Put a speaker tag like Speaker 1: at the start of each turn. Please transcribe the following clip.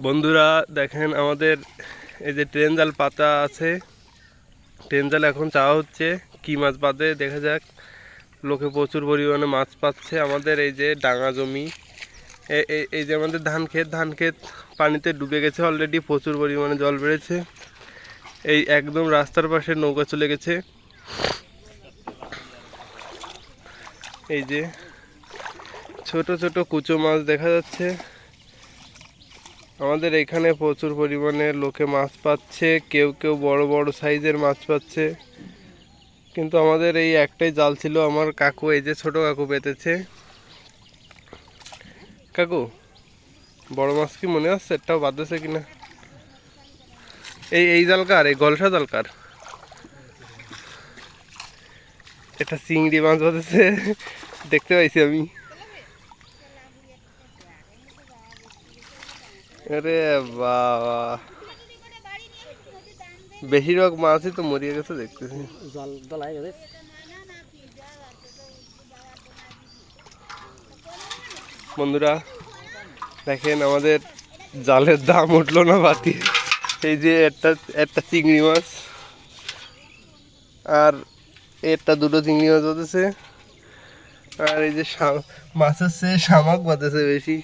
Speaker 1: বন্ধুরা দেখেন আমাদের এই যে ট্রেন জাল পাতা আছে, ট্রেন জাল এখন চাওয়া হচ্ছে কি মাছ পাতে দেখা যাক। লোকে প্রচুর পরিমাণে মাছ পাচ্ছে। আমাদের এই যে ডাঙা জমি, এই যে আমাদের ধান ক্ষেত পানিতে ডুবে গেছে অলরেডি, প্রচুর পরিমাণে জল বেড়েছে। এই একদম রাস্তার পাশে নৌকা চলে গেছে। এই যে ছোট ছোট কুচো মাছ দেখা যাচ্ছে। আমাদের এখানে প্রচুর পরিমাণে লোকে মাছ পাচ্ছে, কেউ কেউ বড় বড় সাইজের মাছ পাচ্ছে। কিন্তু আমাদের এই একটাই জাল ছিল। আমার কাকু, এই যে ছোট কাকু পেতেছে। কাকু, বড় মাছ কি মনে আছে? একটাও বাঁধেছে কিনা? এই জাল কার? এই গলসা জাল কার? এটা চিংড়ি মাছ বাঁধেছে, দেখতে পাইছি আমি। আরে বাবা, বেশিরভাগ মাছই তো মরিয়ে গেছে দেখতেছি। বন্ধুরা দেখেন আমাদের জালের দাম উঠলো না বাতি। এই যে একটা চিংড়ি মাছ আর একটা দুটো চিংড়ি মাছ বাঁধেছে। আর এই যে মাছের চেয়ে শামাক বাঁধেছে বেশি।